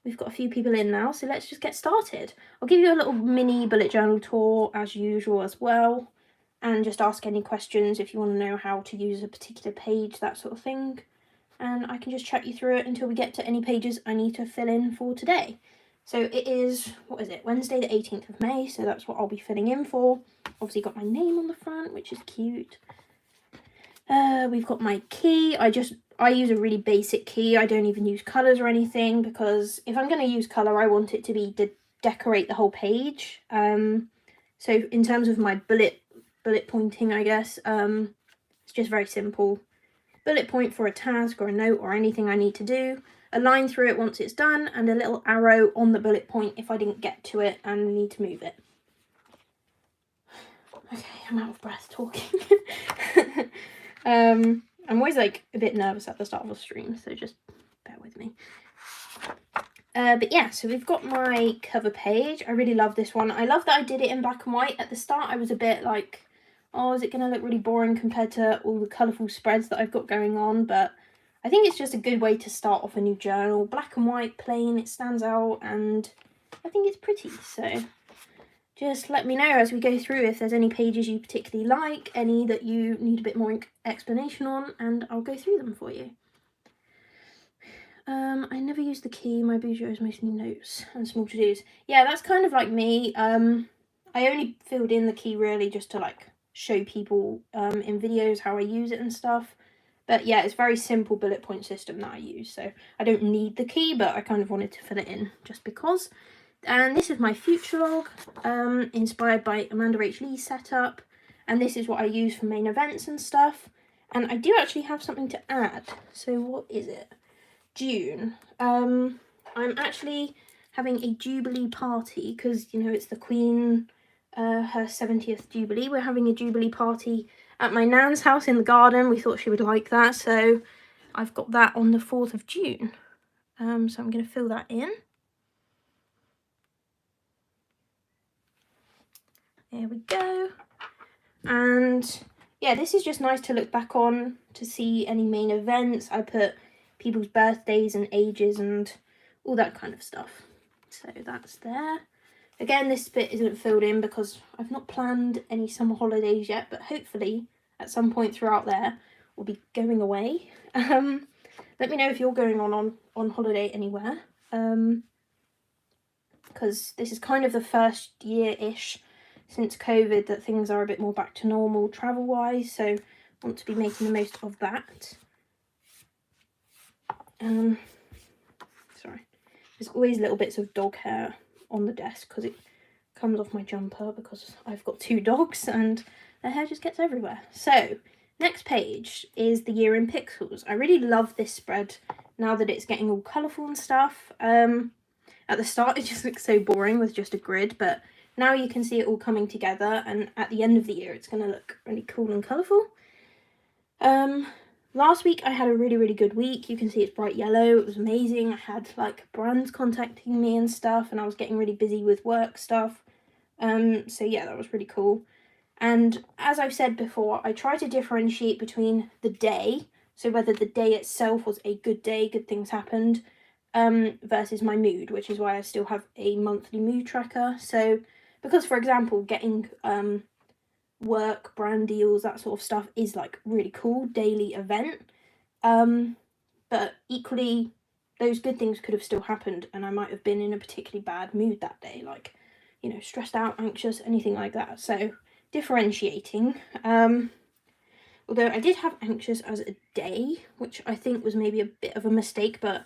we've got a few people in now, so let's just get started. I'll give you a little mini bullet journal tour as usual as well, and just ask any questions if you want to know how to use a particular page, that sort of thing. And I can just chat you through it until we get to any pages I need to fill in for today. So it is, what is it, Wednesday the 18th of May, so that's what I'll be filling in for. Obviously got my name on the front, which is cute. We've got my key. I use a really basic key. I don't even use colours or anything, because if I'm going to use colour, I want it to be to decorate the whole page. So in terms of my bullet pointing, I guess, it's just very simple. Bullet point for a task or a note or anything I need to do, a line through it once it's done, and a little arrow on the bullet point if I didn't get to it and need to move it. Okay, I'm out of breath talking. I'm always like a bit nervous at the start of a stream, so just bear with me. But yeah, so we've got my cover page. I really love this one. I love that I did it in black and white. At the start I was a bit like, oh, is it going to look really boring compared to all the colourful spreads that I've got going on? But I think it's just a good way to start off a new journal. Black and white, plain, it stands out, and I think it's pretty. So just let me know as we go through if there's any pages you particularly like, any that you need a bit more explanation on, and I'll go through them for you. I never use the key. My Bujo is mostly notes and small to-dos. Yeah, that's kind of like me. I only filled in the key really just to like show people in videos how I use it and stuff. But yeah, it's a very simple bullet point system that I use, so I don't need the key, but I kind of wanted to fill it in just because. And this is my future log, inspired by Amanda H. Lee's setup, and this is what I use for main events and stuff. And I do actually have something to add. So what is it? June. I'm actually having a Jubilee party because, you know, it's the Queen, her 70th Jubilee. We're having a Jubilee party at my nan's house in the garden. We thought she would like that, so I've got that on the 4th of June. So I'm going to fill that in. There we go. And yeah, this is just nice to look back on to see any main events. I put people's birthdays and ages and all that kind of stuff. So that's there. Again, this bit isn't filled in because I've not planned any summer holidays yet, but hopefully at some point throughout there we'll be going away. Let me know if you're going on holiday anywhere, because this is kind of the first year-ish since COVID that things are a bit more back to normal travel-wise, so I want to be making the most of that. Sorry, there's always little bits of dog hair on the desk because it comes off my jumper because I've got 2 dogs and their hair just gets everywhere. So next page is the year in pixels. I really love this spread now that it's getting all colourful and stuff. At the start it just looks so boring with just a grid, but now you can see it all coming together, and at the end of the year it's going to look really cool and colourful. Last week I had a really good week. You can see it's bright yellow. It was amazing. I had like brands contacting me and stuff, and I was getting really busy with work stuff. So yeah, that was really cool. And as I've said before, I try to differentiate between the day, so whether the day itself was a good day, good things happened, versus my mood, which is why I still have a monthly mood tracker. So because, for example, getting work, brand deals, that sort of stuff is like really cool daily event, but equally those good things could have still happened and I might have been in a particularly bad mood that day, like, you know, stressed out, anxious, anything like that. So differentiating, although I did have anxious as a day, which I think was maybe a bit of a mistake, but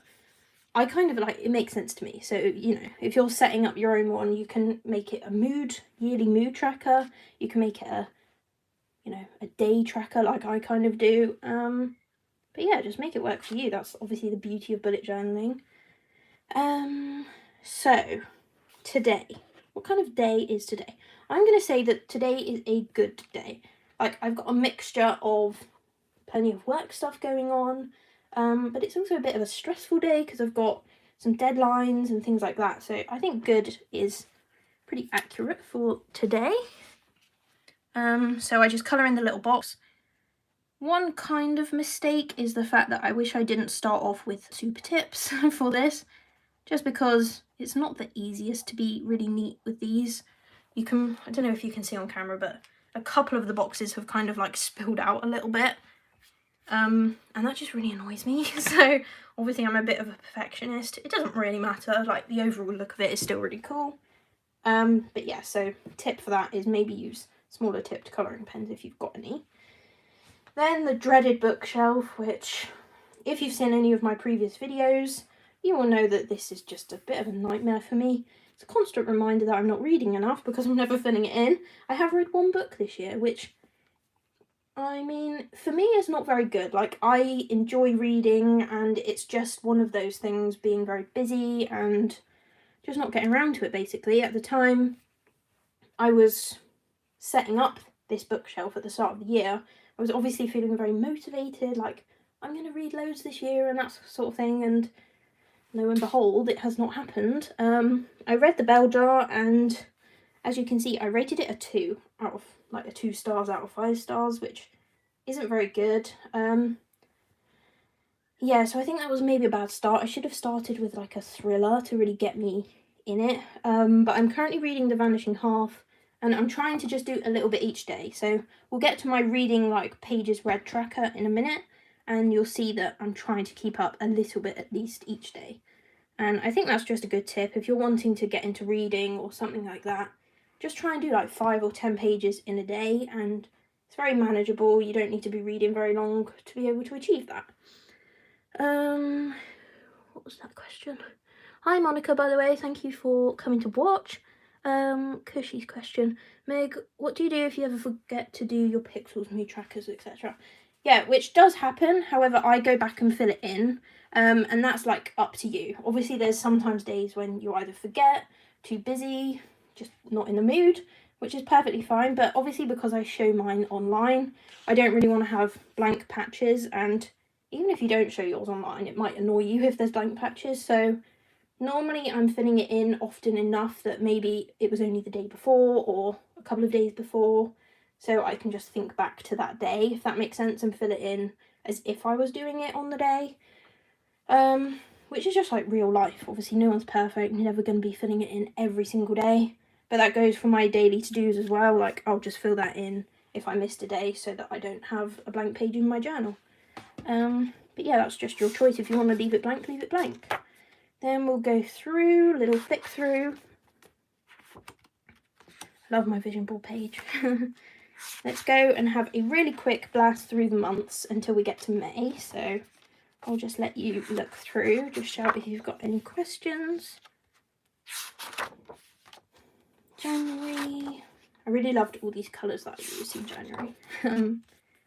I kind of like, it makes sense to me. So, you know, if you're setting up your own one, you can make it a yearly mood tracker. You can make it a, you know, a day tracker like I kind of do. But yeah, just make it work for you. That's obviously the beauty of bullet journaling. So today, what kind of day is today? I'm going to say that today is a good day. Like, I've got a mixture of plenty of work stuff going on, but it's also a bit of a stressful day because I've got some deadlines and things like that. So I think good is pretty accurate for today. So I just colour in the little box. One kind of mistake is the fact that I wish I didn't start off with super tips for this, just because it's not the easiest to be really neat with these. You can, I don't know if you can see on camera, but a couple of the boxes have kind of like spilled out a little bit. And that just really annoys me. So obviously I'm a bit of a perfectionist. It doesn't really matter, like the overall look of it is still really cool. But yeah, so tip for that is maybe use smaller tipped colouring pens if you've got any. Then the dreaded bookshelf, which if you've seen any of my previous videos, you will know that this is just a bit of a nightmare for me. It's a constant reminder that I'm not reading enough because I'm never filling it in. I have read one book this year, which, I mean, for me is not very good. Like, I enjoy reading and it's just one of those things, being very busy and just not getting around to it, basically. At the time I was setting up this bookshelf at the start of the year, I was obviously feeling very motivated, like, I'm going to read loads this year and that sort of thing, and lo and behold, it has not happened. I read The Bell Jar, and as you can see, I rated it a 2 out of, like, a 2 stars out of 5 stars, which isn't very good. Yeah, so I think that was maybe a bad start. I should have started with like a thriller to really get me in it. But I'm currently reading The Vanishing Half, and I'm trying to just do a little bit each day. So we'll get to my reading like pages read tracker in a minute, and you'll see that I'm trying to keep up a little bit at least each day. And I think that's just a good tip. If you're wanting to get into reading or something like that, just try and do like 5 or 10 pages in a day, and it's very manageable. You don't need to be reading very long to be able to achieve that. What was that question? Hi Monica, by the way, thank you for coming to watch. Cushy's question. Meg, what do you do if you ever forget to do your pixels, mood trackers, etc.? Yeah, which does happen. However, I go back and fill it in. And that's like up to you. Obviously, there's sometimes days when you either forget, too busy, just not in the mood, which is perfectly fine. But obviously, because I show mine online, I don't really want to have blank patches, and even if you don't show yours online, it might annoy you if there's blank patches. So normally I'm filling it in often enough that maybe it was only the day before or a couple of days before, so I can just think back to that day, if that makes sense, and fill it in as if I was doing it on the day. Which is just like real life. Obviously no one's perfect, you're never going to be filling it in every single day, but that goes for my daily to-dos as well. Like, I'll just fill that in if I missed a day so that I don't have a blank page in my journal. But yeah, that's just your choice. If you want to leave it blank, leave it blank. Then we'll go through, little flick through. Love my vision board page. Let's go and have a really quick blast through the months until we get to May. So I'll just let you look through. Just shout if you've got any questions. January. I really loved all these colours that I used in January.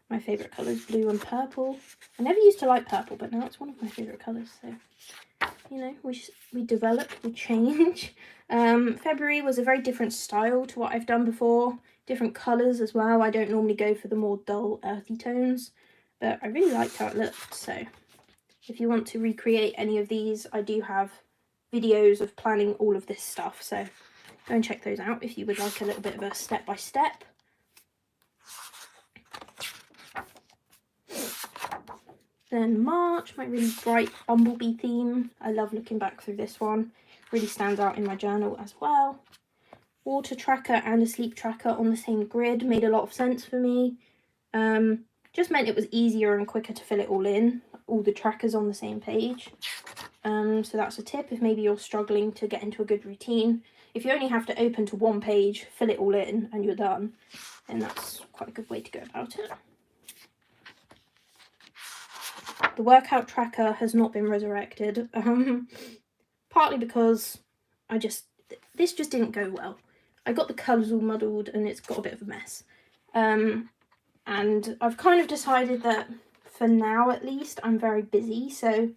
My favourite colour is blue and purple. I never used to like purple, but now it's one of my favourite colours. So, you know, we develop, we change. February was a very different style to what I've done before. Different colours as well. I don't normally go for the more dull, earthy tones, but I really liked how it looked. So if you want to recreate any of these, I do have videos of planning all of this stuff. So go and check those out if you would like a little bit of a step-by-step. Then March, my really bright bumblebee theme. I love looking back through this one. Really stands out in my journal as well. Water tracker and a sleep tracker on the same grid made a lot of sense for me. Just meant it was easier and quicker to fill it all in, all the trackers on the same page. So that's a tip if maybe you're struggling to get into a good routine. If you only have to open to one page, fill it all in and you're done, then that's quite a good way to go about it. The workout tracker has not been resurrected, partly because this just didn't go well. I got the colours all muddled and it's got a bit of a mess. And I've kind of decided that for now at least I'm very busy, so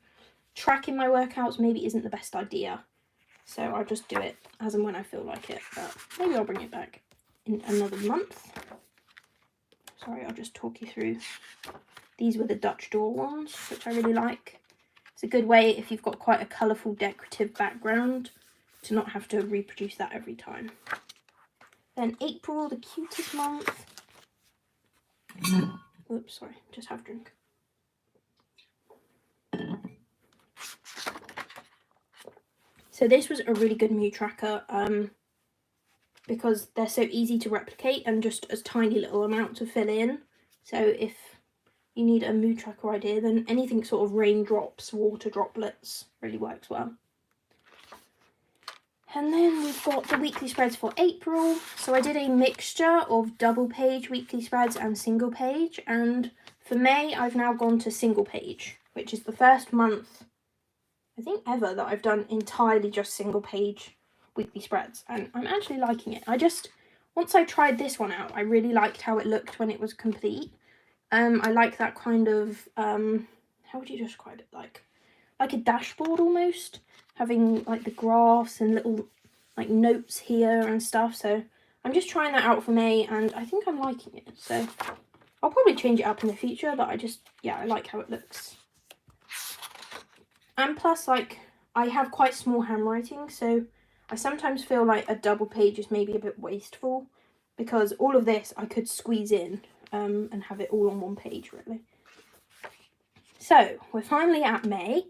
tracking my workouts maybe isn't the best idea. So I'll just do it as and when I feel like it, but maybe I'll bring it back in another month. Sorry, I'll just talk you through. These were the Dutch door ones, which I really like. It's a good way if you've got quite a colourful decorative background to not have to reproduce that every time. Then April, the cutest month. Oops, sorry, just have a drink. So this was a really good mood tracker because they're so easy to replicate and just a tiny little amount to fill in. So if you need a mood tracker idea, then anything sort of raindrops, water droplets really works well. And then we've got the weekly spreads for April. So I did a mixture of double page weekly spreads and single page. And for May, I've now gone to single page, which is the first month, I think, ever that I've done entirely just single page weekly spreads. And I'm actually liking it. Once I tried this one out, I really liked how it looked when it was complete. I like that kind of, how would you describe it? Like a dashboard almost, having like the graphs and little like notes here and stuff. So I'm just trying that out for May and I think I'm liking it. So I'll probably change it up in the future, but I like how it looks. And plus, like, I have quite small handwriting, so I sometimes feel like a double page is maybe a bit wasteful because all of this I could squeeze in and have it all on one page really. So we're finally at May.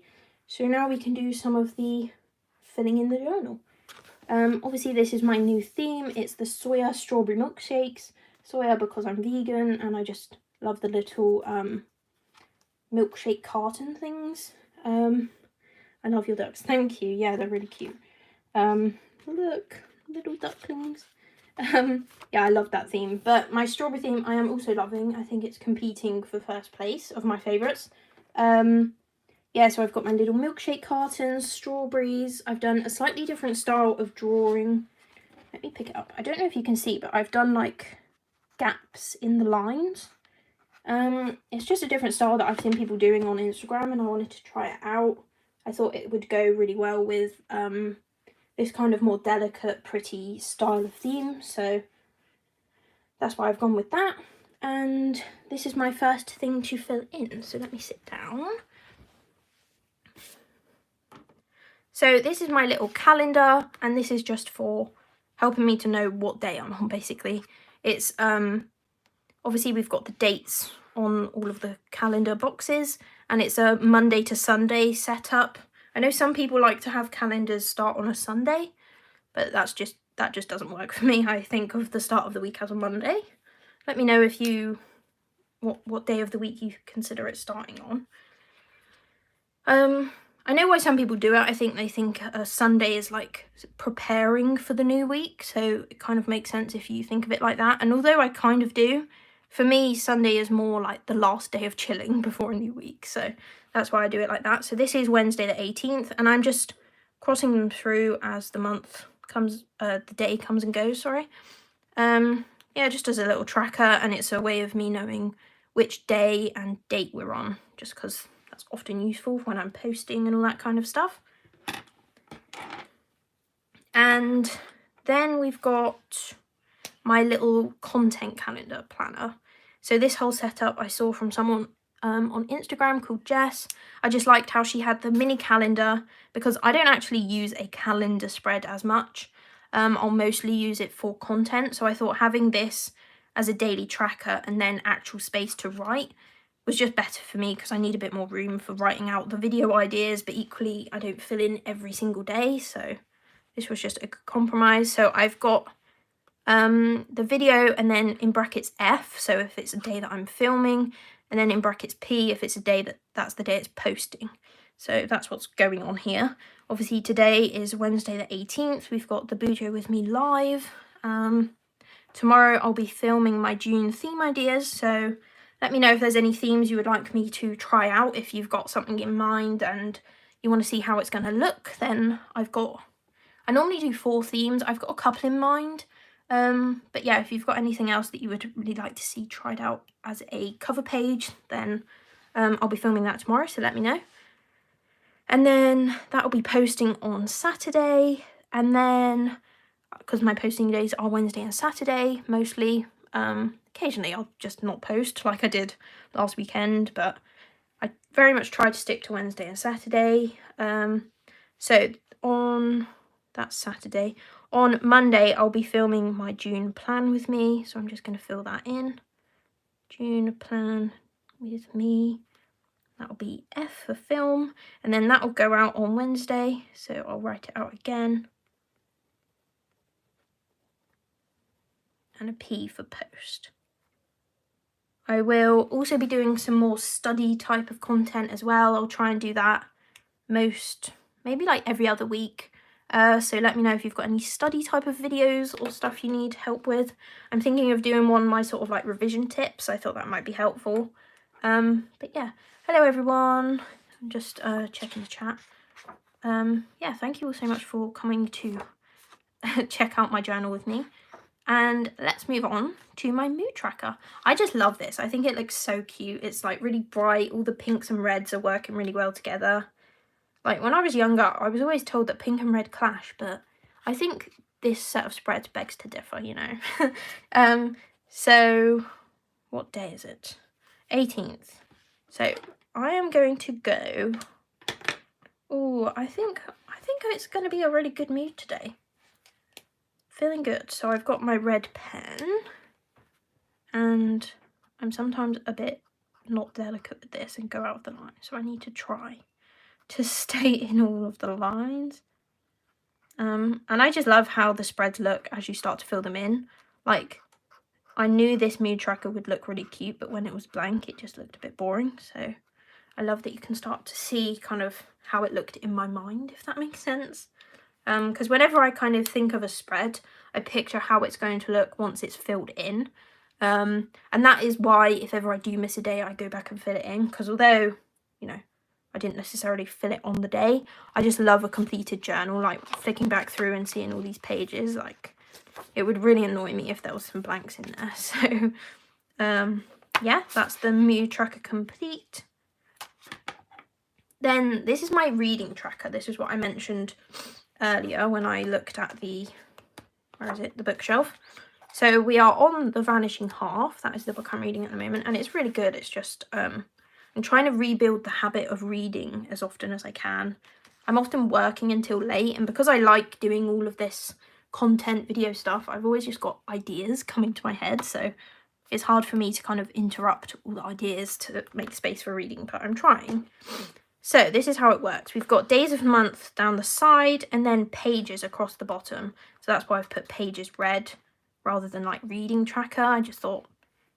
So now we can do some of the filling in the journal. Obviously this is my new theme. It's the soya strawberry milkshakes. Soya because I'm vegan and I just love the little milkshake carton things. I love your ducks. Thank you. Yeah, they're really cute. Look, little ducklings. Yeah, I love that theme. But my strawberry theme I am also loving. I think it's competing for first place of my favourites. Yeah, so I've got my little milkshake cartons, strawberries. I've done a slightly different style of drawing. Let me pick it up. I don't know if you can see, but I've done like gaps in the lines. It's just a different style that I've seen people doing on Instagram and I wanted to try it out. I thought it would go really well with this kind of more delicate, pretty style of theme. So that's why I've gone with that. And this is my first thing to fill in. So let me sit down. So this is my little calendar, and this is just for helping me to know what day I'm on, basically. It's, obviously we've got the dates on all of the calendar boxes, and it's a Monday to Sunday setup. I know some people like to have calendars start on a Sunday, but that just doesn't work for me. I think of the start of the week as a Monday. Let me know if you, what day of the week you consider it starting on. I know why some people do it. I think they think a Sunday is like preparing for the new week. So it kind of makes sense if you think of it like that. And although I kind of do, for me, Sunday is more like the last day of chilling before a new week. So that's why I do it like that. So this is Wednesday the 18th and I'm just crossing them through as the month comes, the day comes and goes, sorry. Yeah, just as a little tracker, and it's a way of me knowing which day and date we're on, just because that's often useful when I'm posting and all that kind of stuff. And then we've got my little content calendar planner. So this whole setup I saw from someone on Instagram called Jess. I just liked how she had the mini calendar because I don't actually use a calendar spread as much. I'll mostly use it for content. So I thought having this as a daily tracker and then actual space to write was just better for me because I need a bit more room for writing out the video ideas, but equally I don't fill in every single day. So this was just a good compromise. So I've got the video and then in brackets F, so if it's a day that I'm filming, and then in brackets P if it's a day that's the day it's posting. So that's what's going on here. Obviously today is Wednesday the 18th. We've got the Bujo with me live. Tomorrow I'll be filming my June theme ideas, so let me know if there's any themes you would like me to try out. If you've got something in mind and you want to see how it's going to look, then I normally do 4 themes. I've got a couple in mind. But yeah, if you've got anything else that you would really like to see tried out as a cover page, then I'll be filming that tomorrow, so let me know. And then that'll be posting on Saturday, and then, because my posting days are Wednesday and Saturday, mostly, occasionally I'll just not post like I did last weekend, but I very much try to stick to Wednesday and Saturday. So on that Saturday, on Monday I'll be filming my June plan with me, so I'm just going to fill that in. June plan with me. That'll be F for film, and then that'll go out on Wednesday, so I'll write it out again. And a P for post. I will also be doing some more study type of content as well. I'll try and do that maybe like every other week. So let me know if you've got any study type of videos or stuff you need help with. I'm thinking of doing one of my sort of like revision tips. I thought that might be helpful. But yeah, hello everyone. I'm just checking the chat. Yeah, thank you all so much for coming to check out my journal with me. And let's move on to my mood tracker. I just love this. I think it looks so cute. It's like really bright. All the pinks and reds are working really well together. Like when I was younger, I was always told that pink and red clash, but I think this set of spreads begs to differ, you know. So what day is it? 18th. So I am going to go. Oh, I think it's going to be a really good mood today. Feeling good. So I've got my red pen, and I'm sometimes a bit not delicate with this and go out of the line. So I need to try to stay in all of the lines. And I just love how the spreads look as you start to fill them in. Like, I knew this mood tracker would look really cute, but when it was blank, it just looked a bit boring. So I love that you can start to see kind of how it looked in my mind, if that makes sense. Because whenever I kind of think of a spread, I picture how it's going to look once it's filled in. And that is why if ever I do miss a day, I go back and fill it in. Because although, you know, I didn't necessarily fill it on the day, I just love a completed journal, like flicking back through and seeing all these pages. Like, it would really annoy me if there was some blanks in there. So, yeah, that's the mood tracker complete. Then this is my reading tracker. This is what I mentioned earlier when I looked at the, where is it, the bookshelf. So we are on The Vanishing Half. That is the book I'm reading at the moment, and it's really good. It's just I'm trying to rebuild the habit of reading as often as I can. I'm often working until late, and because I like doing all of this content video stuff, I've always just got ideas coming to my head, so it's hard for me to kind of interrupt all the ideas to make space for reading, but I'm trying. So this is how it works. We've got days of the month down the side and then pages across the bottom. So that's why I've put pages red rather than like reading tracker. I just thought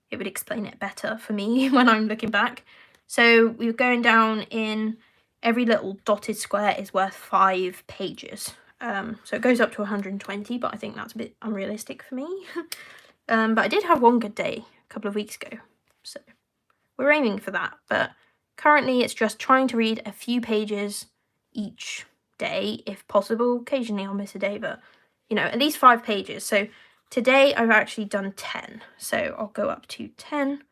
it would explain it better for me when I'm looking back. So we're going down in every little dotted square is worth 5 pages. So it goes up to 120, but I think that's a bit unrealistic for me. But I did have one good day a couple of weeks ago. So we're aiming for that, but currently it's just trying to read a few pages each day if possible. Occasionally I'll miss a day, but you know, at least 5 pages. So today I've actually done 10. So I'll go up to 10.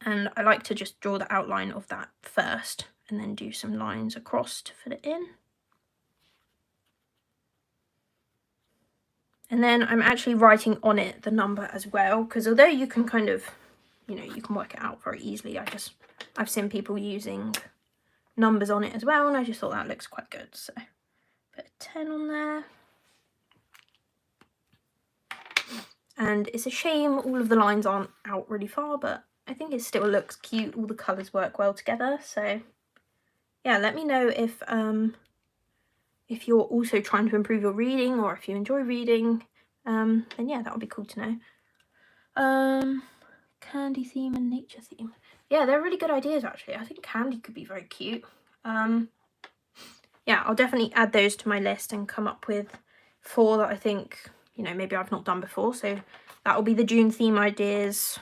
And I like to just draw the outline of that first and then do some lines across to fill it in. And then I'm actually writing on it the number as well, because although you can kind of, you know, you can work it out very easily, I've seen people using numbers on it as well, and I just thought that looks quite good. So put a 10 on there. And it's a shame all of the lines aren't out really far, but I think it still looks cute. All the colours work well together. So yeah, let me know if you're also trying to improve your reading or if you enjoy reading. Then yeah, that would be cool to know. Candy theme and nature theme. Yeah, they're really good ideas actually. I think candy could be very cute. Yeah, I'll definitely add those to my list and come up with 4 that I think, you know, maybe I've not done before. So that will be the June theme ideas.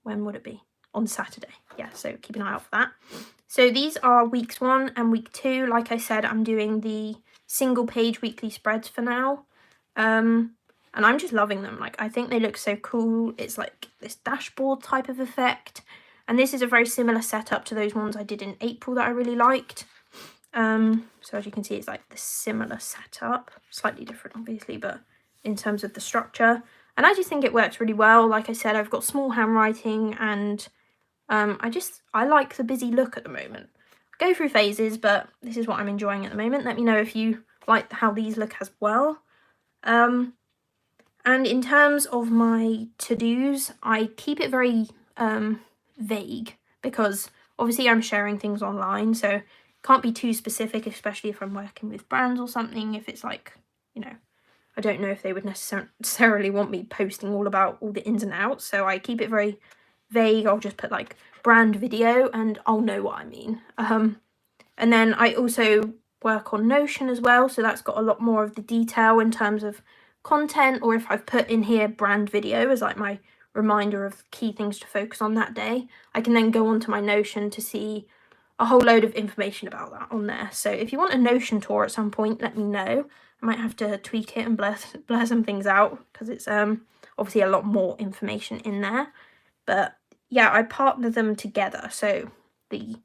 When would it be? On Saturday. Yeah, so keep an eye out for that. So these are weeks 1 and week 2. Like I said, I'm doing the single page weekly spreads for now. And I'm just loving them. Like, I think they look so cool. It's like this dashboard type of effect. And this is a very similar setup to those ones I did in April that I really liked. So as you can see, it's like the similar setup. Slightly different, obviously, but in terms of the structure. And I just think it works really well. Like I said, I've got small handwriting and I like the busy look at the moment. I go through phases, but this is what I'm enjoying at the moment. Let me know if you like how these look as well. And in terms of my to-dos, I keep it very vague because Obviously I'm sharing things online, so can't be too specific, especially if I'm working with brands or something. If it's like, you know, I don't know if they would necessarily want me posting all about all the ins and outs, so I keep it very vague. I'll just put like brand video and I'll know what I mean. And then I also work on Notion as well, so that's got a lot more of the detail in terms of content, or if I've put in here brand video as like my reminder of key things to focus on that day, I can then go onto my Notion to see a whole load of information about that on there. So if you want a Notion tour at some point, let me know. I might have to tweak it and blur some things out, because it's obviously a lot more information in there. But yeah, I partner them together. So the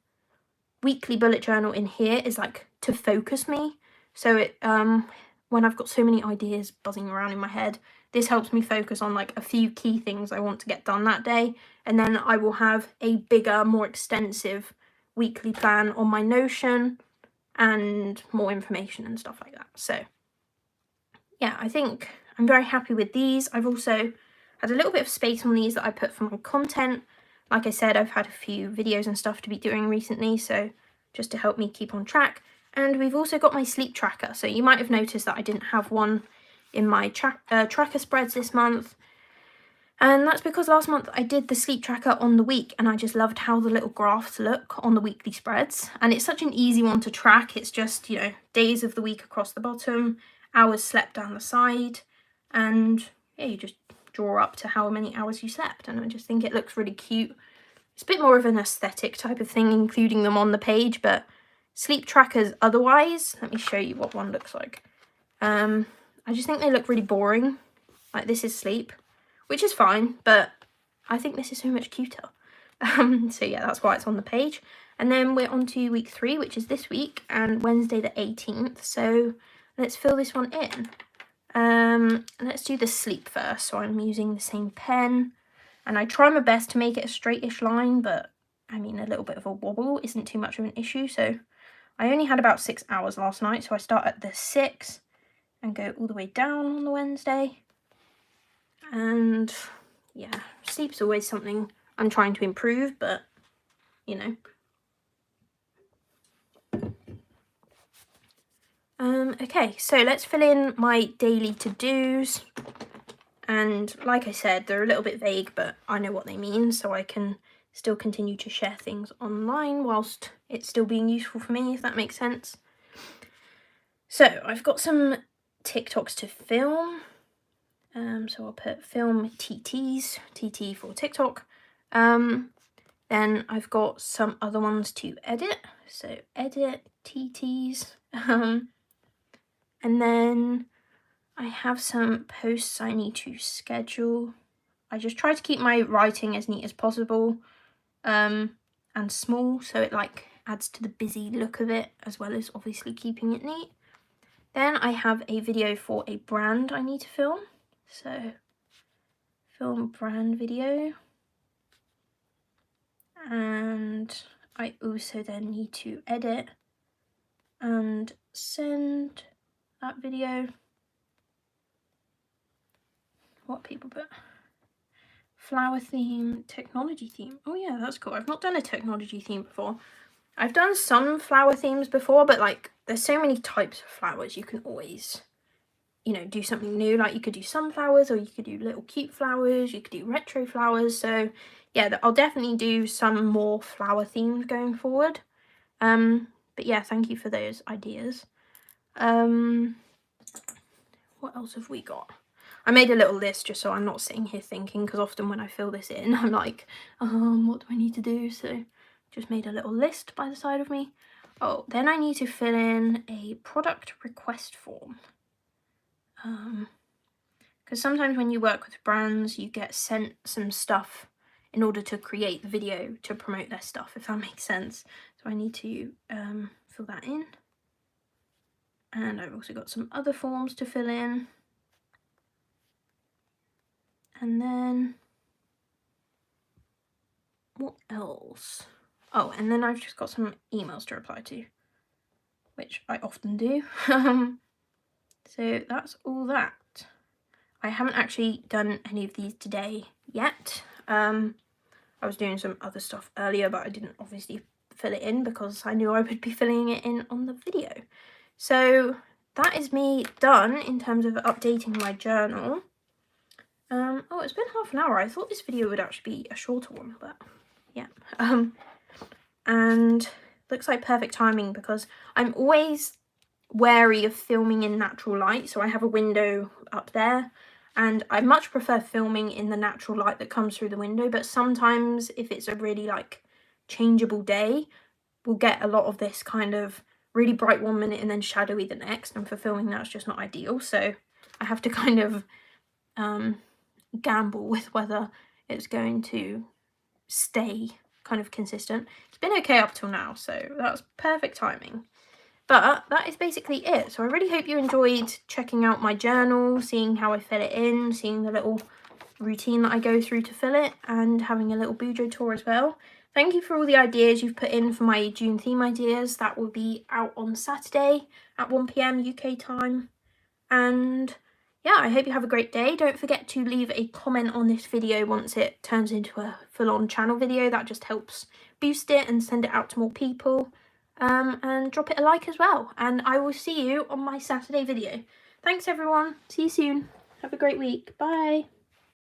weekly bullet journal in here is like to focus me. So it when I've got so many ideas buzzing around in my head, this helps me focus on like a few key things I want to get done that day, and then I will have a bigger, more extensive weekly plan on my Notion and more information and stuff like that. So yeah, I think I'm very happy with these. I've also had a little bit of space on these that I put for my content. Like I said, I've had a few videos and stuff to be doing recently, so just to help me keep on track. And we've also got my sleep tracker. So you might have noticed that I didn't have one in my tracker spreads this month. And that's because last month I did the sleep tracker on the week, and I just loved how the little graphs look on the weekly spreads. And it's such an easy one to track. It's just, you know, days of the week across the bottom, hours slept down the side, and yeah, you just draw up to how many hours you slept. And I just think it looks really cute. It's a bit more of an aesthetic type of thing, including them on the page, but sleep trackers otherwise, let me show you what one looks like. I just think they look really boring. Like, this is sleep, which is fine, but I think this is so much cuter. So yeah, that's why it's on the page. And then we're on to week 3, which is this week, and Wednesday the 18th. So let's fill this one in. Let's do the sleep first. So I'm using the same pen, and I try my best to make it a straightish line, but I mean, a little bit of a wobble isn't too much of an issue. So I only had about 6 hours last night, so I start at the 6 and go all the way down on the Wednesday. And yeah, sleep's always something I'm trying to improve, but you know. Okay, so let's fill in my daily to-dos. And like I said, they're a little bit vague, but I know what they mean, so I can still continue to share things online whilst it's still being useful for me, if that makes sense. So I've got some TikToks to film. So I'll put film TTs, TT for TikTok. Then I've got some other ones to edit. So edit TTs. And then I have some posts I need to schedule. I just try to keep my writing as neat as possible, and small, so it like adds to the busy look of it, as well as obviously keeping it neat. Then I have a video for a brand I need to film. So film brand video. And I also then need to edit and send that video. What people put? Flower theme, technology theme. Oh yeah, that's cool. I've not done a technology theme before. I've done some flower themes before, but like there's so many types of flowers, you can always, you know, do something new. Like you could do sunflowers, or you could do little cute flowers, you could do retro flowers. So yeah, I'll definitely do some more flower themes going forward. But yeah, thank you for those ideas. What else have we got? I made a little list just so I'm not sitting here thinking, because often when I fill this in, I'm like, what do I need to do? So just made a little list by the side of me. Oh, then I need to fill in a product request form. Because sometimes when you work with brands, you get sent some stuff in order to create the video to promote their stuff, if that makes sense. So I need to fill that in. And I've also got some other forms to fill in. And then, what else? Oh, and then I've just got some emails to reply to, which I often do. So that's all that. I haven't actually done any of these today yet. I I was doing some other stuff earlier, but I didn't obviously fill it in because I knew I would be filling it in on the video. So that is me done in terms of updating my journal. Oh, it's been half an hour. I thought this video would actually be a shorter one, but yeah. And looks like perfect timing because I'm always wary of filming in natural light. So I have a window up there, and I much prefer filming in the natural light that comes through the window. But sometimes if it's a really like changeable day, we'll get a lot of this kind of really bright 1 minute and then shadowy the next. And for filming, that's just not ideal. So I have to kind of gamble with whether it's going to stay kind of consistent. It's been okay up till now, so that's perfect timing. But that is basically it. So I really hope you enjoyed checking out my journal, seeing how I fill it in, seeing the little routine that I go through to fill it, and having a little Bujo tour as well. Thank you for all the ideas you've put in for my June theme ideas. That will be out on Saturday at 1 PM UK time. And yeah, I hope you have a great day. Don't forget to leave a comment on this video once it turns into a full-on channel video. That just helps boost it and send it out to more people. And drop it a like as well. And I will see you on my Saturday video. Thanks everyone. See you soon. Have a great week. Bye.